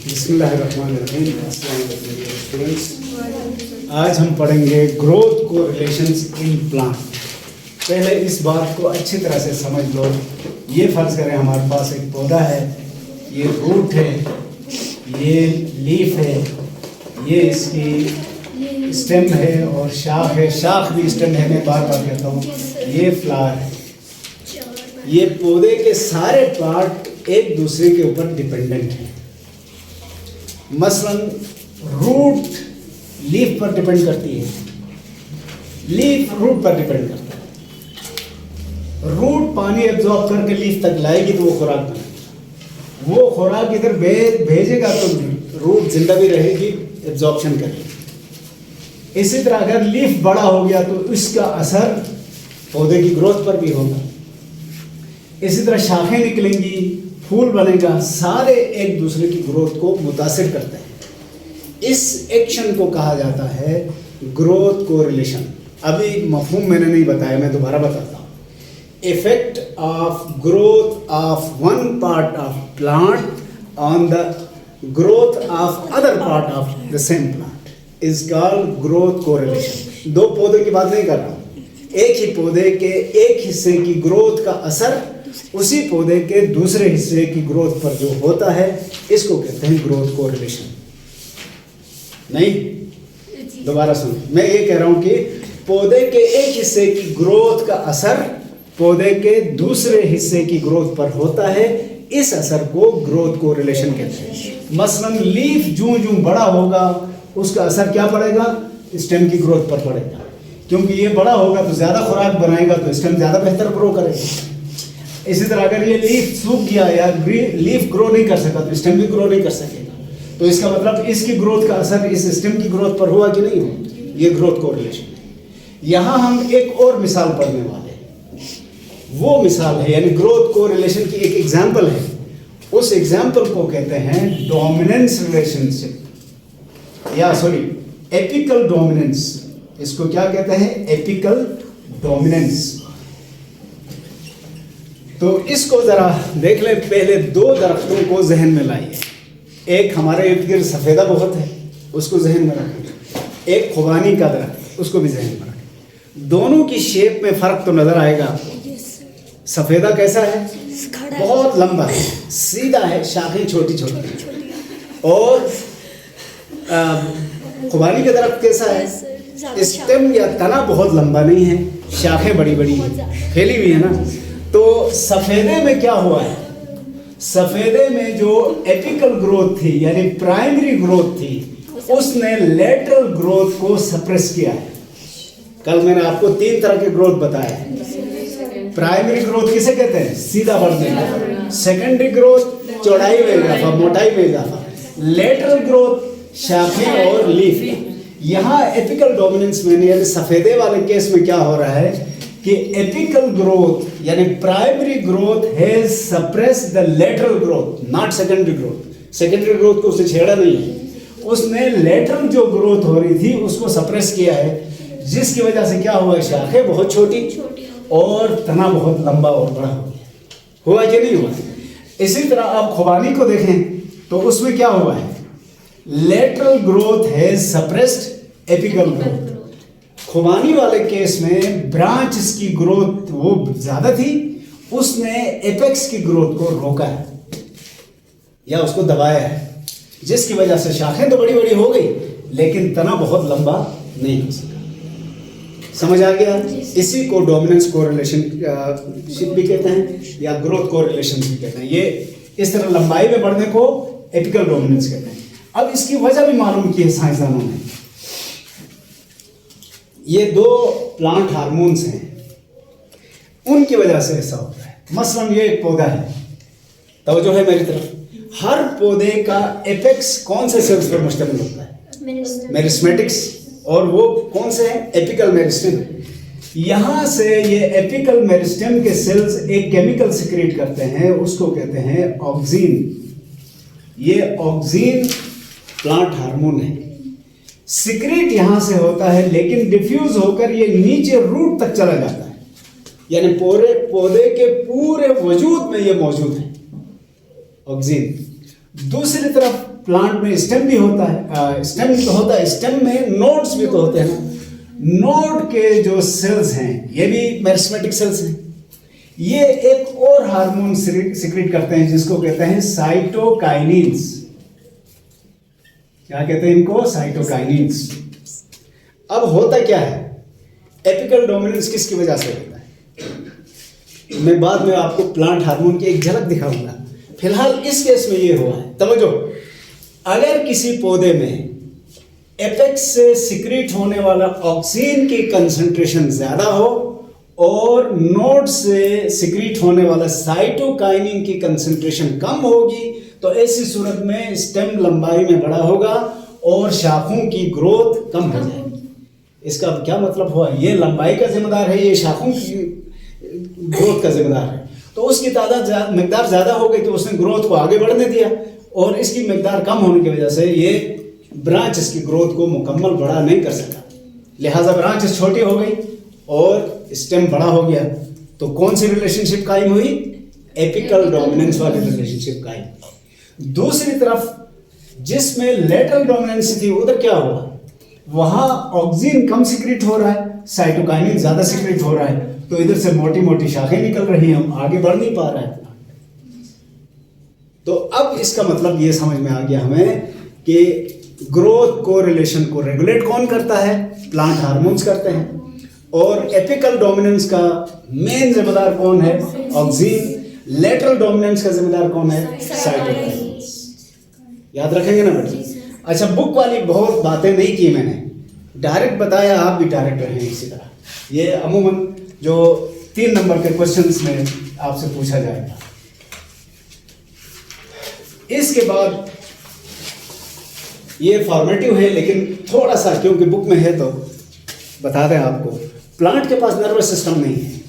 बिस्मिल्लाहिर्रहमानिर्रहीम। अस्सलाम वालेकुम स्टूडेंट्स। आज हम पढ़ेंगे ग्रोथ को रिलेशंस इन प्लांट। पहले इस बात को अच्छी तरह से समझ लो। ये फ़र्ज़ करें हमारे पास एक पौधा है, ये रूट है, ये लीफ है, ये इसकी स्टेम है और शाख है। शाख भी स्टेम है, मैं बार बार कहता हूँ। ये फ्लावर है। ये पौधे के सारे पार्ट एक दूसरे के ऊपर डिपेंडेंट हैं। मसलन रूट लीफ पर डिपेंड करती है, लीफ रूट पर डिपेंड करता है। रूट पानी एब्जॉर्ब करके लीफ तक लाएगी तो वो खुराक बनेगी। वो खुराक इधर भेजेगा तो रूट जिंदा भी रहेगी, एब्जॉर्प्शन करेगी। इसी तरह अगर लीफ बड़ा हो गया तो इसका असर पौधे की ग्रोथ पर भी होगा। इसी तरह शाखें निकलेंगी, फूल बनेगा, सारे एक दूसरे की ग्रोथ को मुतासिर करते हैं। इस एक्शन को कहा जाता है ग्रोथ कोरिलेशन। अभी मफहूम मैंने नहीं बताया, मैं दोबारा बताता हूँ। Effect of growth of one part of plant on the growth of other part of the same plant is called growth correlation. दो पौधों की बात नहीं कर रहा हूँ। एक ही पौधे के एक हिस्से की ग्रोथ का असर उसी पौधे के दूसरे हिस्से की ग्रोथ पर जो होता है, इसको कहते हैं ग्रोथ कोरिलेशन। नहीं, दोबारा सुनो। मैं ये कह रहा हूं कि पौधे के एक हिस्से की ग्रोथ का असर पौधे के दूसरे हिस्से की ग्रोथ पर होता है। इस असर को ग्रोथ कोरिलेशन कहते हैं। मसलन लीफ जूं बड़ा होगा, उसका असर क्या पड़ेगा? स्टेम की ग्रोथ पर पड़ेगा, क्योंकि ये बड़ा होगा तो ज्यादा खुराक बनाएगा तो स्टेम ज्यादा बेहतर ग्रो करेगा। इसी तरह अगर ये लीफ सूख गया या लीफ ग्रो नहीं कर सका तो स्टेम भी ग्रो नहीं कर सकेगा। तो इसका मतलब इसकी ग्रोथ का असर इस स्टेम की ग्रोथ पर हुआ कि नहीं हुआ? ये ग्रोथ कोरिलेशन है। यहाँ हम एक और मिसाल पढ़ने वाले हैं। वो मिसाल है, यानी ग्रोथ कोरिलेशन की एक एग्जाम्पल है। उस एग्जाम्पल को कहते हैं डोमिनेंस रिलेशनशिप, या सॉरी एपिकल डोमिनेंस। इसको क्या कहते हैं? Apical dominance. तो इसको जरा देख ले। पहले दो दरख्तों को जहन में लाइए। एक हमारे इर्द गिर्द सफ़ेदा बहुत है, उसको जहन में रखें। एक खुबानी का दरख्त, उसको भी जहन में रखें। दोनों की शेप में फ़र्क तो नज़र आएगा आपको। सफ़ेदा कैसा है? बहुत लंबा है, सीधा है, शाखें छोटी छोटी। और खुबानी का दरख्त कैसा है? स्टेम या तना बहुत लंबा नहीं है, शाखें बड़ी बड़ी फैली हुई है ना। तो सफ़ेदे में क्या हुआ है? सफ़ेदे में जो एपिकल ग्रोथ थी, यानी प्राइमरी ग्रोथ थी, उसने लेटरल ग्रोथ को सप्रेस किया है। कल मैंने आपको 3 तरह के ग्रोथ बताया है। प्राइमरी ग्रोथ किसे कहते हैं? सीधा बढ़ने का। सेकेंडरी ग्रोथ चौड़ाई में इजाफा, मोटाई में इजाफा। लेटरल ग्रोथ शाखें और लीफ। यहाँ एपिकल डोमिनेंस में यानी सफ़ेदे वाले केस में क्या हो रहा है कि एपिकल ग्रोथ यानी primary growth has suppressed the lateral growth, not secondary growth. Secondary growth को उसने छेड़ा नहीं है, उसने लेटरल जो ग्रोथ हो रही थी उसको सप्रेस किया है, जिसकी वजह से क्या हुआ? शाखें बहुत छोटी और तना बहुत लंबा और बड़ा हो गया। हुआ कि नहीं हुआ? इसी तरह आप खुबानी को देखें तो उसमें क्या हुआ है? Lateral growth has suppressed apical growth. खुबानी वाले केस में ब्रांच की ग्रोथ वो ज्यादा थी, उसने एपेक्स की ग्रोथ को रोका है या उसको दबाया है, जिसकी वजह से शाखें तो बड़ी बड़ी हो गई लेकिन तना बहुत लंबा नहीं हो सका। समझ आ गया? इसी को डोमिनेंस कोरिलेशनशिप भी कहते हैं या ग्रोथ कोरिलेशन भी कहते हैं। ये इस तरह लंबाई में बढ़ने को एपिकल डोमिनेंस कहते हैं। अब इसकी वजह भी मालूम की है साइंसदानों ने। ये 2 प्लांट हार्मोन्स हैं, उनकी वजह से ऐसा होता है। मसलन ये एक पौधा है, तवज्जो है मेरी तरफ। हर पौधे का एपेक्स कौन से सेल्स पर मुश्तमिल होता है? मेरिस्टेमिक्स। और वो कौन से हैं? Apical meristem. यहाँ से ये एपिकल मेरिस्टेम के सेल्स एक केमिकल सिक्रेट करते हैं, उसको कहते हैं ऑक्सीन। ये ऑक्सीन प्लांट हार्मोन है। सिक्रेट यहाँ से होता है लेकिन डिफ्यूज होकर ये नीचे रूट तक चला जाता है, यानी पूरे पौधे के पूरे वजूद में ये मौजूद है ऑक्सीन। दूसरी तरफ प्लांट में स्टेम भी होता है, स्टेम तो होता है, स्टेम में नोड्स भी तो होते हैं ना। नोड के जो सेल्स हैं ये भी मेरिस्टेमेटिक सेल्स हैं। ये एक और हार्मोन सिक्रीट करते हैं जिसको कहते हैं साइटोकाइनिन्स। क्या कहते हैं इनको? साइटोकाइनिन्स। अब होता क्या है, एपिकल डोमिनेंस किसकी वजह से होता है? मैं बाद में आपको प्लांट हार्मोन की एक झलक दिखाऊंगा। फिलहाल इस केस में ये हुआ है, समझो। अगर किसी पौधे में एपेक्स से सिक्रीट होने वाला ऑक्सीन की कंसंट्रेशन ज्यादा हो और नोड से सिक्रीट होने वाला साइटोकाइनिन की कंसंट्रेशन कम होगी, तो ऐसी सूरत में स्टेम लंबाई में बड़ा होगा और शाखों की ग्रोथ कम हो जाएगी। इसका क्या मतलब हुआ? ये लंबाई का जिम्मेदार है, ये शाखों की ग्रोथ का जिम्मेदार है। तो उसकी तादाद मिकदार ज्यादा हो गई तो उसने ग्रोथ को आगे बढ़ने दिया, और इसकी मिकदार कम होने की वजह से ये ब्रांच इसकी ग्रोथ को मुकम्मल बड़ा नहीं कर सका। लिहाजा ब्रांच छोटी हो गई और स्टेम बड़ा हो गया। तो कौन सी रिलेशनशिप कायम हुई? एपिकल डोमिनेंस वाली रिलेशनशिप कायम। दूसरी तरफ जिसमें लेटरल डोमिनेंस थी, उधर क्या हुआ? वहां ऑक्सीजन कम सिक्रीट हो रहा है, साइटोकाइनिन ज्यादा सिक्रीट हो रहा है, तो इधर से मोटी मोटी शाखें निकल रही हैं, आगे बढ़ नहीं पा रहा है। तो अब इसका मतलब ये समझ में आ गया हमें कि ग्रोथ को रिलेशन को रेगुलेट कौन करता है? प्लांट हार्मोन्स करते हैं। और एपिकल डोमिनेंस का मेन जिम्मेदार कौन है? ऑक्सीजन। लेटरल डोमिनेंस का जिम्मेदार कौन है? साइटोकाइनिन्स। याद रखेंगे ना बेटा? अच्छा, बुक वाली बहुत बातें नहीं की मैंने, डायरेक्ट बताया, आप भी डायरेक्ट रहें इसी तरह। ये अमूमन जो 3 नंबर के क्वेश्चंस में आपसे पूछा जाएगा। इसके बाद ये फॉर्मेटिव है, लेकिन थोड़ा सा क्योंकि बुक में है तो बता दें आपको। प्लांट के पास नर्वस सिस्टम नहीं है,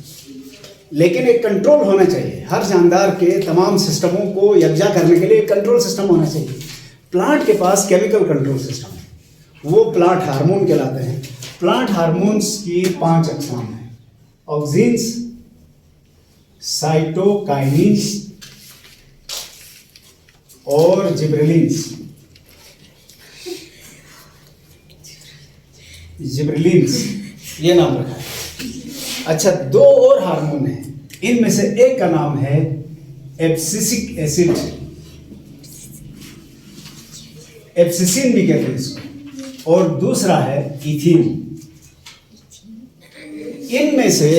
लेकिन एक कंट्रोल होना चाहिए। हर जानदार के तमाम सिस्टमों को यकजा करने के लिए एक कंट्रोल सिस्टम होना चाहिए। प्लांट के पास केमिकल कंट्रोल सिस्टम है, वो प्लांट हार्मोन कहलाते हैं। प्लांट हार्मोन्स की 5 अक़साम हैं: ऑक्सीन्स, साइटोकाइनिन्स और जिब्रेलिन्स। जिब्रेलिन्स ये नाम रखा है। अच्छा, 2 और हार्मोन हैं, इनमें से एक का नाम है एब्सिसिक एसिड, एब्सिसिन भी कहते हैं इसको, और दूसरा है इथीन। इनमें से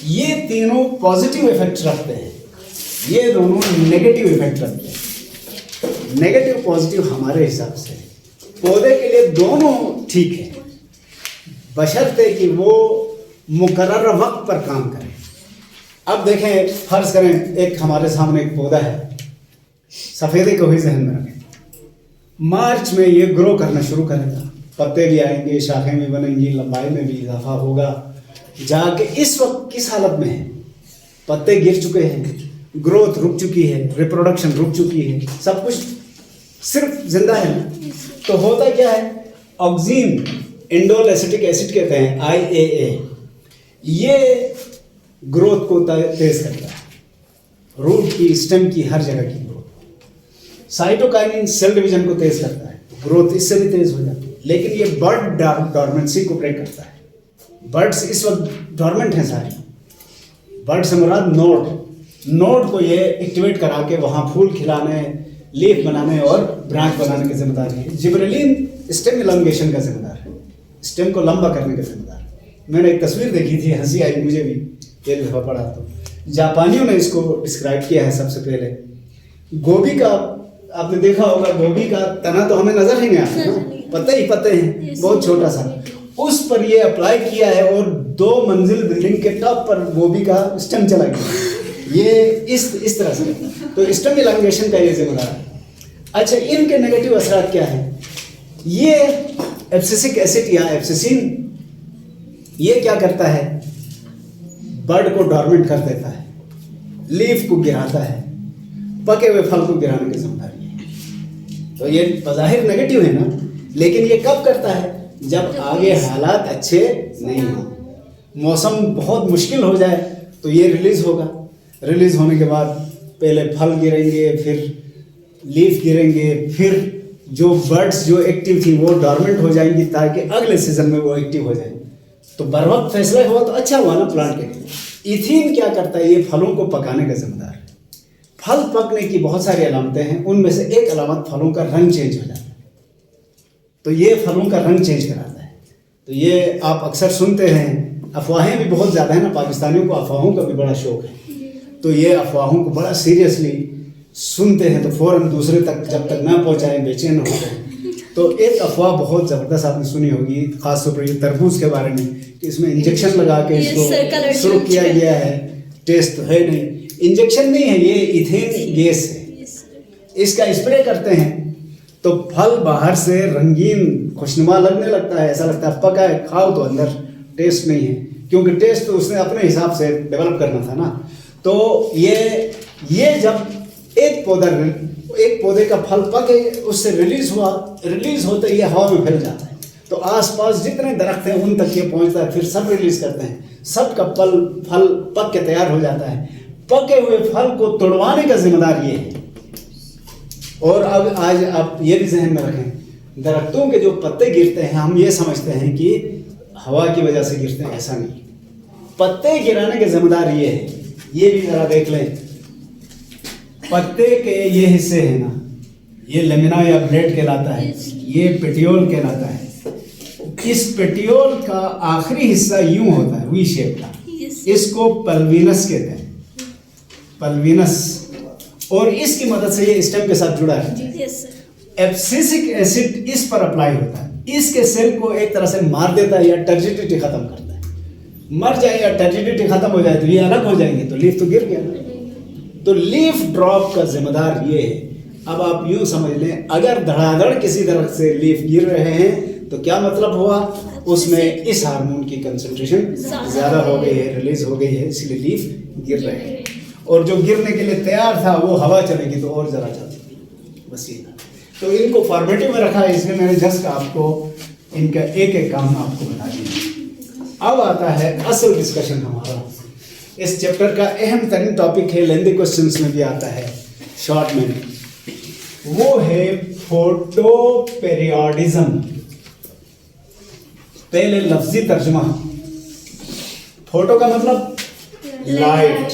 ये तीनों पॉजिटिव इफेक्ट रखते हैं, ये दोनों नेगेटिव इफेक्ट रखते हैं। नेगेटिव पॉजिटिव हमारे हिसाब से पौधे के लिए दोनों ठीक है, बशर्ते कि वो मुकर्रर वक्त पर काम करें। अब देखें, फर्ज करें एक हमारे सामने एक पौधा है, सफ़ेदे को ही जहन में रखें। मार्च में ये ग्रो करना शुरू करेगा, पत्ते भी आएंगे, शाखें भी बनेंगी, लंबाई में भी इजाफा होगा। जाके इस वक्त किस हालत में है? पत्ते गिर चुके हैं, ग्रोथ रुक चुकी है, रिप्रोडक्शन रुक चुकी है, सब कुछ सिर्फ जिंदा है ना। तो होता क्या है? ऑक्सीन, इंडोल एसिटिक एसिड कहते हैं, IAA, ये ग्रोथ को तेज करता है, रूट की, स्टेम की, हर जगह की ग्रोथ। साइटोकाइनिन सेल डिवीजन को तेज करता है, ग्रोथ इससे भी तेज हो जाती है। लेकिन ये बर्ड डॉर्मेंसी को ब्रेक करता है। बर्ड्स इस वक्त डॉर्मेंट हैं सारी। बर्ड से मुराद नोड को ये एक्टिवेट करा के वहाँ फूल खिलाने, लीफ बनाने और ब्रांच बनाने की जिम्मेदारी है। जिब्रेलिन स्टेम इलांगेशन का जिम्मेदार है, स्टेम को लंबा करने का जिम्मेदार है। मैंने एक तस्वीर देखी थी, हंसी आई मुझे भी, एक दफ़ा पढ़ा तो जापानियों ने इसको डिस्क्राइब किया है। सबसे पहले गोभी का आपने देखा होगा, गोभी का तना तो हमें नजर ही नहीं आता, पत्ते ही पत्ते हैं, बहुत छोटा सा, उस पर ये अप्लाई किया है और 2 मंजिल बिल्डिंग के टॉप पर गोभी का स्टेम चला गया। ये इस तरह से, तो स्टेम इलांगेशन का ये जिम्मेदार है। अच्छा, इनके नेगेटिव असरात क्या है? ये एब्सिसिक एसिड या एब्सिसिन ये क्या करता है? बर्ड को डॉर्मेंट कर देता है, लीफ को गिराता है, पके हुए फल को गिराने की जिम्मेदारी है। तो ये बज़ाहिर नेगेटिव है ना, लेकिन ये कब करता है? जब आगे हालात अच्छे नहीं हो, मौसम बहुत मुश्किल हो जाए तो ये रिलीज होगा। रिलीज होने के बाद पहले फल गिरेंगे, फिर लीफ गिरेंगे, फिर जो बर्ड्स जो एक्टिव थी वो डॉर्मेंट हो जाएंगी ताकि अगले सीजन में वो एक्टिव हो जाए। तो बर वक्त फैसला हुआ तो अच्छा हुआ ना प्लांट के लिए। इथीन क्या करता है, ये फलों को पकाने का जिम्मेदार है। फल पकने की बहुत सारी अलामतें हैं, उनमें से एक अलामत फलों का रंग चेंज हो जाता है। तो ये फलों का रंग चेंज कराता है। तो ये आप अक्सर सुनते हैं, अफवाहें भी बहुत ज़्यादा है ना, पाकिस्तानियों को अफवाहों का भी बड़ा शौक है। तो ये अफवाहों को बड़ा सीरियसली सुनते हैं, तो फ़ौरन दूसरे तक जब तक ना पहुँचाएं बेचैन होते हैं। तो एक अफवाह बहुत ज़बरदस्त आपने सुनी होगी, ख़ासतौर पर ये तरबूज के बारे में, कि इसमें इंजेक्शन लगा के इसको शुरू किया गया है। टेस्ट तो है नहीं, इंजेक्शन नहीं है, ये इथेन गैस है। इसका स्प्रे करते हैं तो फल बाहर से रंगीन खुशनुमा लगने लगता है, ऐसा लगता है पका है, खाओ तो अंदर टेस्ट नहीं है, क्योंकि टेस्ट तो उसने अपने हिसाब से डेवलप करना था ना। तो ये जब एक पौधे का फल पके, उससे रिलीज होते ही हवा में फैल जाता है। तो आसपास जितने दरख्त हैं उन तक ये पहुंचता है, फिर सब रिलीज करते हैं, सबका फल पक के तैयार हो जाता है। पके हुए फल को तोड़वाने का जिम्मेदार ये है। और अब आज आप ये भी जहन में रखें, दरख्तों के जो पत्ते गिरते हैं हम ये समझते हैं कि हवा की वजह से गिरते हैं, ऐसा नहीं। पत्ते गिराने के जिम्मेदार ये है। ये भी जरा देख लें, पत्ते के ये हिस्से हैं ना, ये लेमिना या ब्लेड कहलाता है, ये पेटियोल कहलाता है। इस पेटियोल का आखिरी हिस्सा यूं होता है, वी शेप का, इसको पल्विनस कहते हैं, पल्विनस। और इसकी मदद से ये स्टेम के साथ जुड़ा है। एब्सिसिक एसिड इस पर अप्लाई होता है, इसके सेल को एक तरह से मार देता है या टर्जिडिटी खत्म करता है। मर जाए या टर्जिडिटी खत्म हो जाए तो ये अलग हो जाएंगे, तो लीफ तो गिर गया ना। तो लीफ ड्रॉप का जिम्मेदार ये है। अब आप यूं समझ लें, अगर धड़ाधड़ किसी दरख्त से लीफ गिर रहे हैं तो क्या मतलब हुआ, उसमें इस हार्मोन की कंसंट्रेशन ज़्यादा हो गई है, रिलीज हो गई है, इसलिए लीफ गिर रहे हैं। और जो गिरने के लिए तैयार था वो हवा चलेगी तो और ज़रा चलती, बस ये। तो इनको फॉर्मेटिव में रखा है, इसलिए मैंने जस्ट आपको इनका एक एक काम आपको बता दिया। अब आता है असल डिस्कशन हमारा। इस चैप्टर का अहम तरीन टॉपिक है, लेंदी क्वेश्चंस में भी आता है शॉर्ट में, वो है फोटो पेरियोडिज्म। पहले लफ्जी तर्जुमा। फोटो का मतलब लाइट,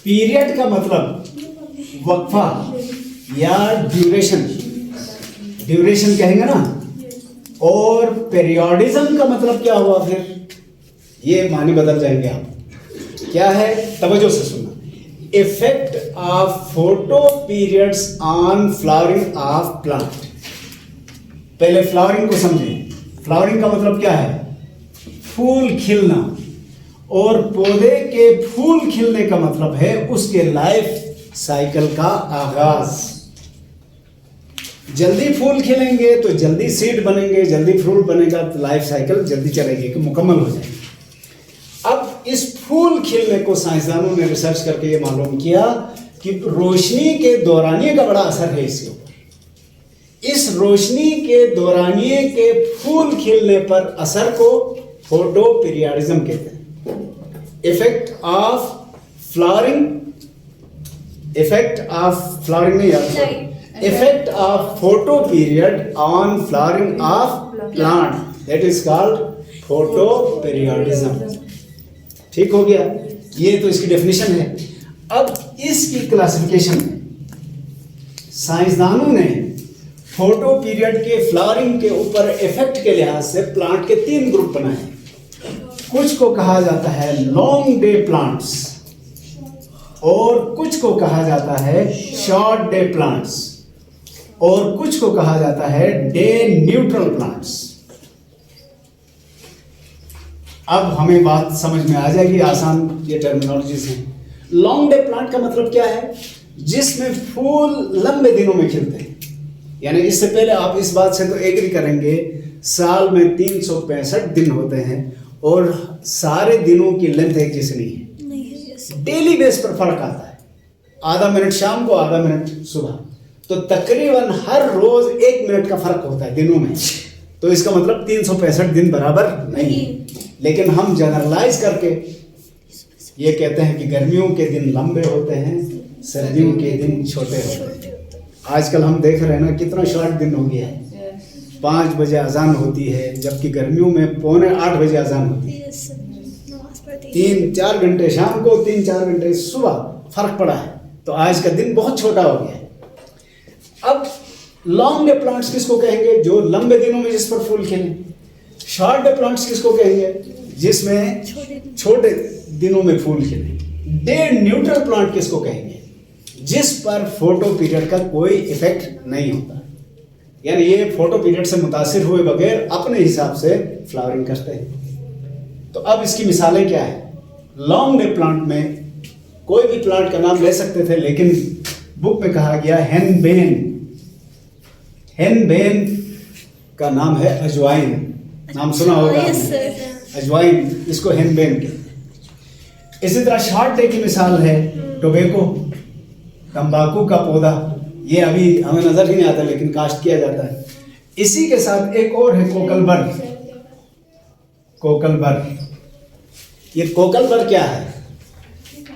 पीरियड का मतलब वक्फा या ड्यूरेशन कहेंगे ना, और पेरियोडिज्म का मतलब क्या हुआ, फिर ये मानी बदल जाएंगे आप। क्या है, तवज्जो से सुनना। Effect of photo periods on flowering of plant. पहले फ्लावरिंग को समझें। फ्लावरिंग का मतलब क्या है, फूल खिलना, और पौधे के फूल खिलने का मतलब है उसके लाइफ साइकिल का आगाज। जल्दी फूल खिलेंगे तो जल्दी सीड बनेंगे, जल्दी फ्रूट बनेगा, तो लाइफ साइकिल जल्दी चलेगी कि मुकम्मल हो जाएगी। अब इस फूल खिलने को साइंसदानों ने रिसर्च करके ये मालूम किया कि रोशनी के दौरानिये का बड़ा असर है इसके ऊपर। इस रोशनी के दौरानिये के फूल खिलने पर असर को फोटो पीरियडिज्म कहते हैं। इफेक्ट ऑफ फ्लावरिंग नहीं यार, effect of photo period on flowering of plant, that is called photo periodism. ठीक हो गया, ये तो इसकी डेफिनेशन है। अब इसकी क्लासिफिकेशन में साइंसदानों ने फोटो पीरियड के फ्लावरिंग के ऊपर इफेक्ट के लिहाज से प्लांट के 3 ग्रुप बनाए। कुछ को कहा जाता है लॉन्ग डे प्लांट्स, और कुछ को कहा जाता है शॉर्ट डे प्लांट्स, और कुछ को कहा जाता है डे न्यूट्रल प्लांट्स। अब हमें बात समझ में आ जाएगी, आसान ये टर्मिनोलॉजीज हैं। लॉन्ग डे प्लांट का मतलब क्या है, जिसमें फूल लंबे दिनों में खिलते हैं। यानी इससे पहले आप इस बात से तो एग्री करेंगे, साल में 365 दिन होते हैं और सारे दिनों की लेंथ एक जैसी नहीं है, डेली बेस पर फर्क आता है। आधा मिनट शाम को, आधा मिनट सुबह, तो तकरीबन हर रोज 1 मिनट का फर्क होता है दिनों में। तो इसका मतलब 365 दिन बराबर नहीं। लेकिन हम जनरलाइज करके ये कहते हैं कि गर्मियों के दिन लंबे होते हैं, सर्दियों के दिन छोटे होते हैं। आजकल हम देख रहे हैं ना कितना शॉर्ट दिन हो गया है। 5 बजे अजान होती है, जबकि गर्मियों में 7:45 बजे अजान होती है। 3-4 घंटे शाम को, 3-4 घंटे सुबह फर्क पड़ा है। तो आज का दिन बहुत छोटा हो गया है। अब लॉन्ग डे प्लांट्स किसको कहेंगे? जो लंबे दिनों में जिस पर फूल खिले। शॉर्ट डे प्लांट्स किसको कहेंगे? जिसमें छोटे दिनों में फूल खिले। डे न्यूट्रल प्लांट किसको कहेंगे? जिस पर फोटो पीरियड का कोई इफेक्ट नहीं होता, यानी ये फोटो पीरियड से मुतासिर हुए बगैर अपने हिसाब से फ्लावरिंग करते हैं। तो अब इसकी मिसालें क्या है? लॉन्ग डे प्लांट में कोई भी प्लांट का नाम ले सकते थे, लेकिन बुक में कहा गया हेनबेन। हेनबेन का नाम है अजवाइन। नाम सुना होगा अजवाइन, इसको हेनबेन कहते। इसी तरह शॉर्ट डे की मिसाल है टोबैको, तंबाकू का पौधा। ये अभी हमें नजर ही नहीं आता, लेकिन काश्त किया जाता है। इसी के साथ एक और है कोकलबर। कोकलबर, ये कोकलबर क्या है?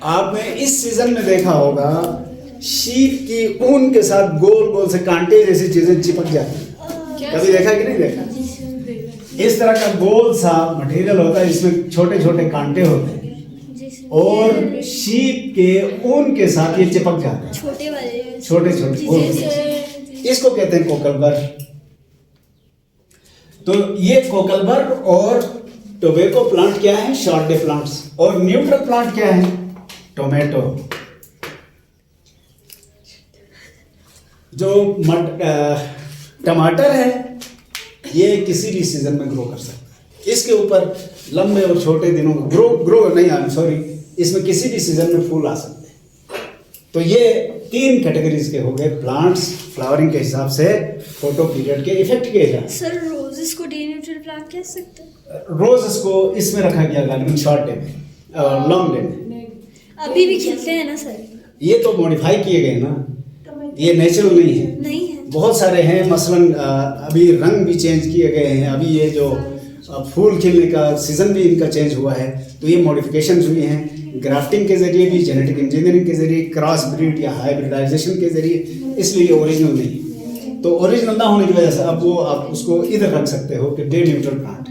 आपने इस सीजन में देखा होगा, शीप की ऊन के साथ गोल गोल से कांटे जैसी चीजें चिपक जाती हैं। कभी देखा कि नहीं देखा? इस तरह का गोल सा मटेरियल होता है, इसमें छोटे छोटे कांटे होते हैं और शीप के ऊन के साथ ये चिपक जाते हैं, छोटे वाले, छोटे छोटे। इसको कहते हैं कोकलबर। तो ये कोकलबर और टोबैको प्लांट क्या है? Short day plants. और न्यूट्रल प्लांट क्या है? टोमेटो। जो टमाटर है, ये किसी भी सीजन में ग्रो कर सकता है। इसके ऊपर लंबे और छोटे दिनों में इसमें किसी भी सीजन में फूल आ सकते हैं। तो ये 3 कैटेगरीज के हो गए प्लांट्स, फ्लावरिंग के हिसाब से, फोटो पीरियड के इफेक्ट के हिसाब से। सर रोजेस को डे न्यूट्रल प्लांट कह सकते हैं? रोजेस को इसमें रखा गया गार्डन शॉर्ट डे में, लॉन्ग डे में। अभी भी खिलते हैं ना सर? ये तो मॉडिफाई किए गए ना, ये नेचुरल नहीं है। नहीं है, बहुत सारे हैं, मसलन अभी रंग भी चेंज किए गए हैं। अभी ये जो फूल खिलने का सीजन भी इनका चेंज हुआ है, तो ये मॉडिफिकेशंस हुई हैं ग्राफ्टिंग के जरिए भी, जेनेटिक इंजीनियरिंग के जरिए, क्रॉस ब्रीड या हाइब्रिडाइजेशन के जरिए, इसलिए ये ओरिजिनल नहीं। तो ओरिजिनल ना होने की वजह से अब वो आप उसको इधर रख सकते हो कि डे न्यूट्रल प्लांट।